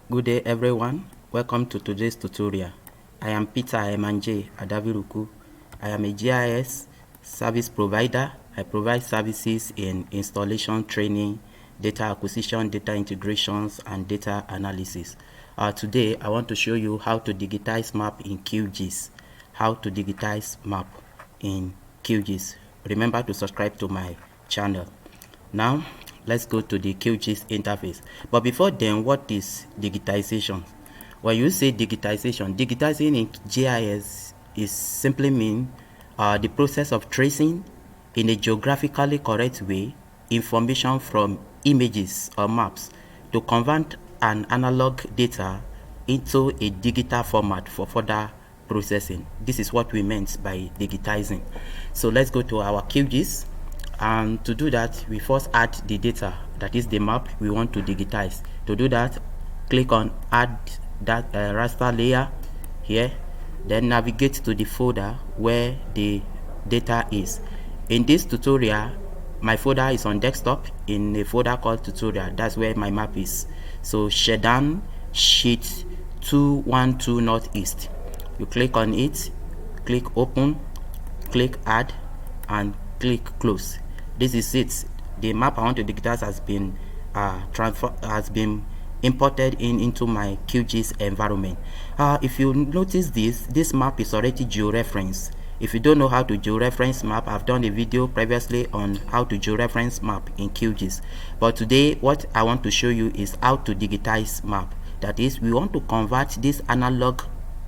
Good day everyone, welcome to today's tutorial. I am Peter Emanje Adaviruku. I am a GIS service provider. I provide services in installation training, data acquisition, data integrations, and data analysis. Today I want to show you how to digitize map in QGIS. How to digitize map in QGIS. Remember to subscribe to my channel. Now let's go to the QGIS interface. But before then, what is digitization? When you say digitization, digitizing in GIS is simply mean the process of tracing in a geographically correct way information from images or maps to convert an analog data into a digital format for further processing. This is what we meant by digitizing. So let's go to our QGIS. And to do that, we first add the data, that is the map we want to digitize. To do that, click on add that raster layer here, then navigate to the folder where the data is. In this tutorial, my folder is on desktop in a folder called tutorial. That's where my map is. So Shedan sheet 212 northeast. You click on it, click open, click add, and click close. This is it. The map I want to digitize has been imported into my QGIS environment. If you notice this map is already georeferenced. If you don't know how to georeference map, I've done a video previously on how to georeference map in QGIS. But today what I want to show you is how to digitize map. That is, we want to convert this analog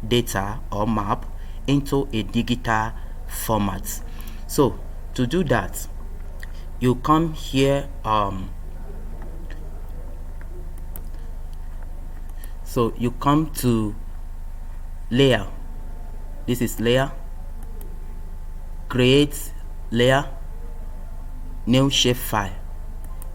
data or map into a digital format. So to do that, you come here, so you come to layer. This is layer, create layer, new shapefile.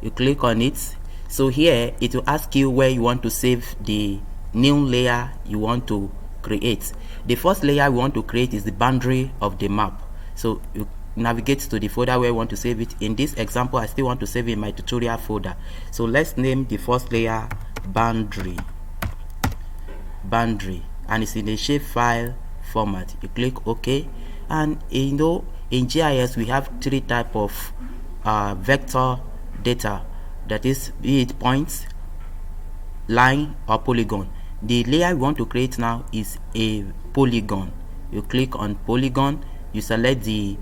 You click on it. So here it will ask you where you want to save the new layer you want to create. The first layer we want to create is the boundary of the map. So you navigate to the folder where you want to save it. In this example, I still want to save it in my tutorial folder. So let's name the first layer boundary, and it's in the shapefile format. You click OK, and you know in GIS we have three types of vector data, that is, be it points, line, or polygon. The layer we want to create now is a polygon. You click on polygon, you select the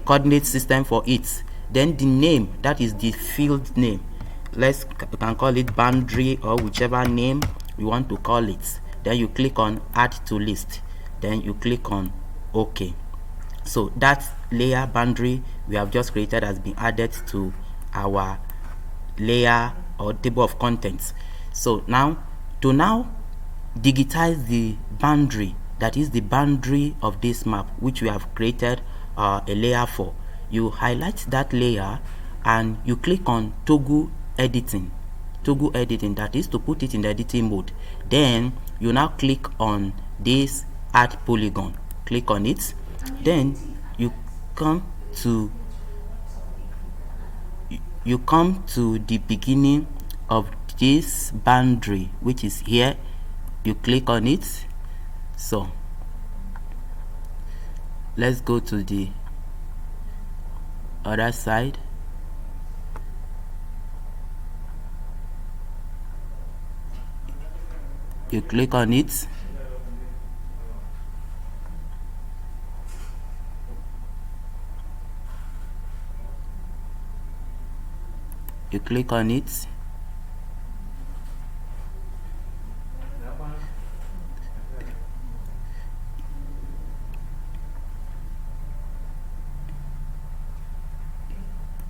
coordinate system for it, then the name, that is the field name. We can call it boundary or whichever name we want to call it. Then you click on add to list, then you click on OK. So that layer boundary we have just created has been added to our layer or table of contents. So now to digitize the boundary, that is the boundary of this map which we have created a layer for, you highlight that layer and you click on toggle editing, that is to put it in the editing mode. Then you now click on this add polygon, click on it, then you come to the beginning of this boundary, which is here. You click on it. So let's go to the other side. You click on it. You click on it.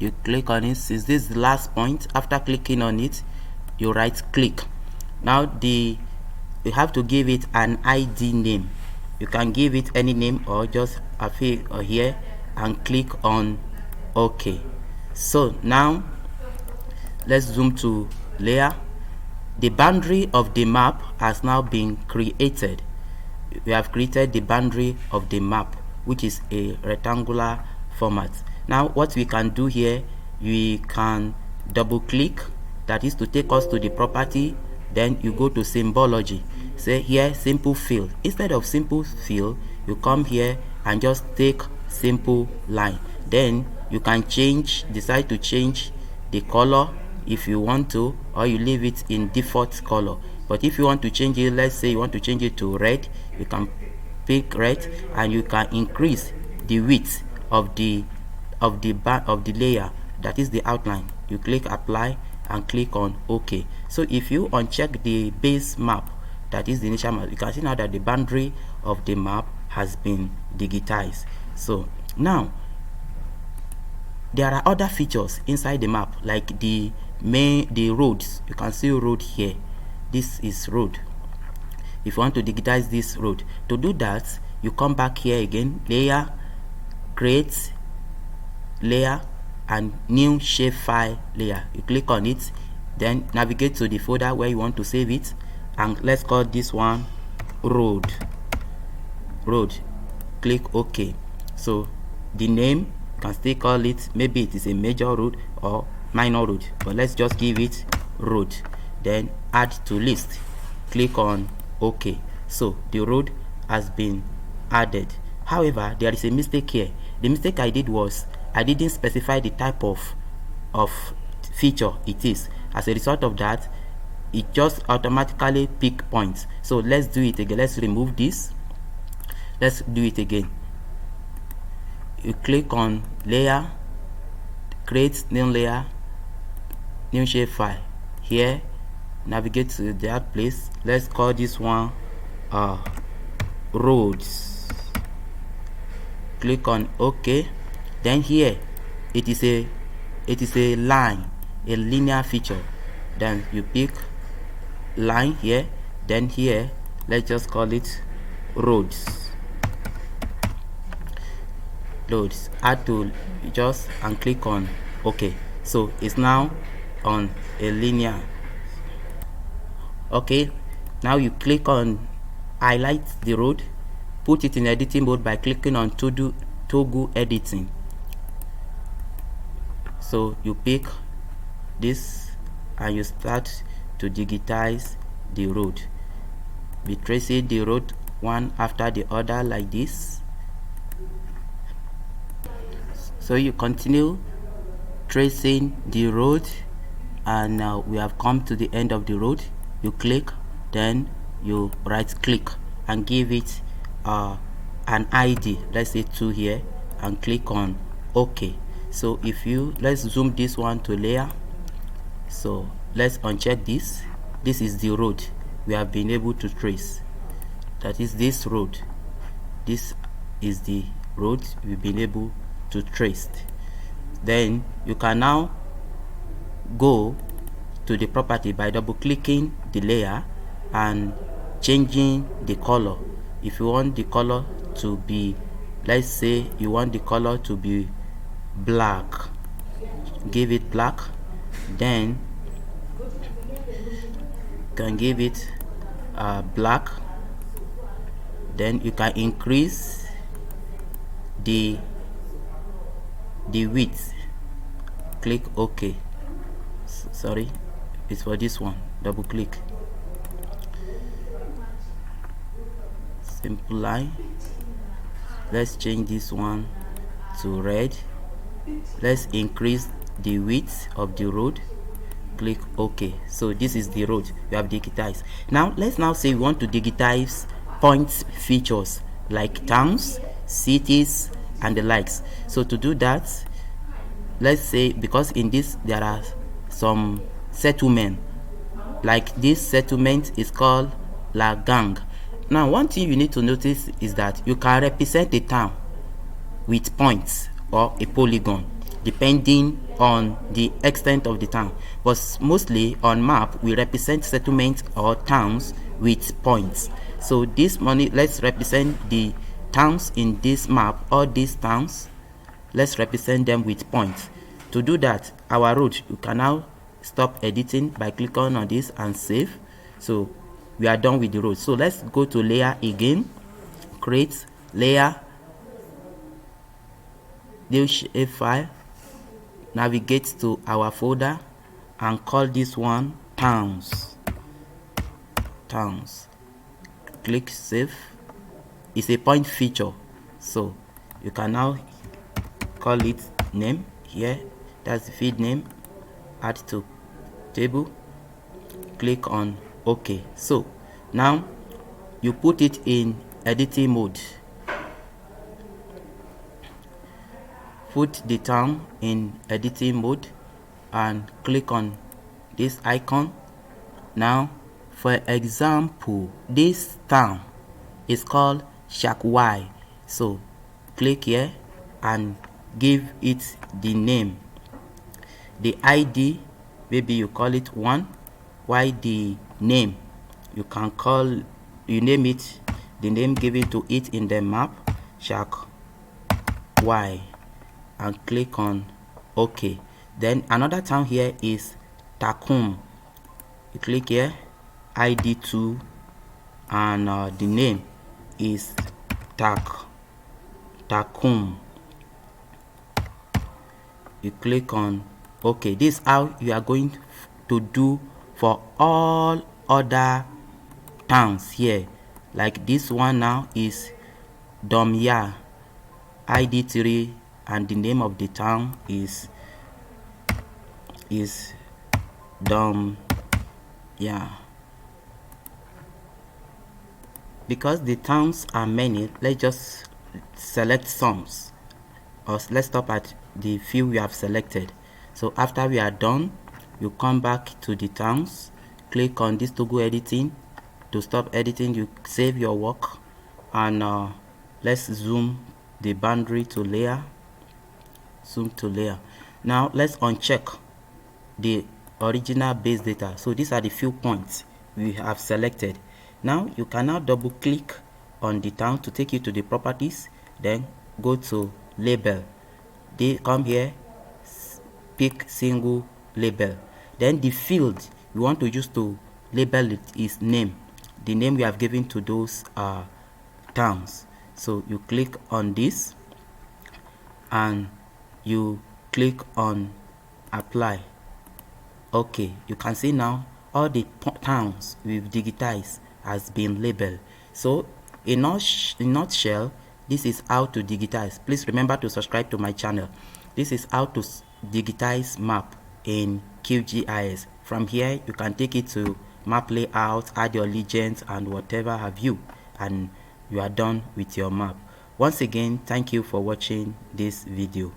You click on it. Since this is the last point, after clicking on it, you right click. Now you have to give it an ID name. You can give it any name or just a field here and click on OK. So now let's zoom to layer. The boundary of the map has now been created. We have created the boundary of the map, which is a rectangular format. Now what we can do here, we can double click, that is to take us to the property Then you go to symbology. Say here simple fill. Instead of simple fill, you come here and just take simple line. Then you can decide to change the color if you want to, or you leave it in default color. But if you want to change it, let's say you want to change it to red, you can pick red, and you can increase the width of the layer, that is the outline. You click apply and click on OK. So if you uncheck the base map, that is the initial map, you can see now that the boundary of the map has been digitized. So now there are other features inside the map, like the roads. You can see road here. This is road. If you want to digitize this road, to do that, you come back here again, layer, create layer, and new shapefile layer. You click on it, then navigate to the folder where you want to save it, and let's call this one road. Click OK. So the name, you can still call it, maybe it is a major road or minor road, but let's just give it road. Then add to list. Click on OK. So the road has been added. However, there is a mistake here. The mistake I did was I didn't specify the type of feature it is. As a result of that, it just automatically pick points. So let's do it again. Let's remove this. Let's do it again. You click on layer, create new layer, new shapefile. Here, navigate to that place. Let's call this one roads. Click on OK. Then here it is a line, a linear feature. Then you pick line here. Then here, let's just call it roads. Add to just and click on OK. So it's now on a linear. Okay, now you click on highlight the road, put it in editing mode by clicking on toggle editing. So you pick this and you start to digitize the road. Be tracing the road one after the other like this. So you continue tracing the road, and now we have come to the end of the road. You click, then you right click and give it an ID, let's say 2 here, and click on OK. So let's zoom this one to layer. So let's uncheck this. This is the road we have been able to trace. That is this road. This is the road we've been able to trace. Then you can now go to the property by double clicking the layer and changing the color. If you want the color to be, let's say you want the color to be black, give it black. Then you can give it black. Then you can increase the width. Click OK. Sorry, it's for this one. Double click. Simple line. Let's change this one to red. Let's increase the width of the road. Click OK. So this is the road you have digitized. Now let's say we want to digitize points features like towns, cities, and the likes. So to do that, let's say, because in this there are some settlement, like this settlement is called La Gang. Now one thing you need to notice is that you can represent a town with points or a polygon depending on the extent of the town, but mostly on map we represent settlements or towns with points. So this money, let's represent the towns in this map, all these towns, let's represent them with points. To do that, our road, you can now stop editing by clicking on this and save. So we are done with the road. So let's go to layer again, create layer, new shapefile, navigate to our folder and call this one towns. towns. Click save. It's a point feature, so you can now call it name here. That's the field name. Add to table. Click on OK. So now you put it in editing mode. Put the town in editing mode and click on this icon. Now, for example, this town is called Shakwai. So click here and give it the name. The ID, maybe you call it 1. Why the name? You name it the name given to it in the map, Shakwai, and click on OK. Then another town here is Takum. You click here, ID 2, and the name is Takum. You click on OK. This is how you are going to do for all other towns here. Like this one now is Domya, ID 3, and the name of the town is Domya. Because the towns are many, let's just select some, or let's stop at the few we have selected. So after we are done, you come back to the towns, click on this to go editing. To stop editing, you save your work, and let's zoom the boundary to layer. Zoom to layer. Now let's uncheck the original base data. So these are the few points we have selected. Now you can now double click on the town to take you to the properties, then go to label. They come here, pick single label. Then the field you want to use to label it is name, the name we have given to those towns. So you click on this and you click on apply. Okay, you can see now all the towns we've digitized has been labeled. So in a nutshell, this is how to digitize. Please remember to subscribe to my channel. This is how to digitize map in QGIS. From here you can take it to map layout, add your legends and whatever have you, and you are done with your map. Once again, thank you for watching this video.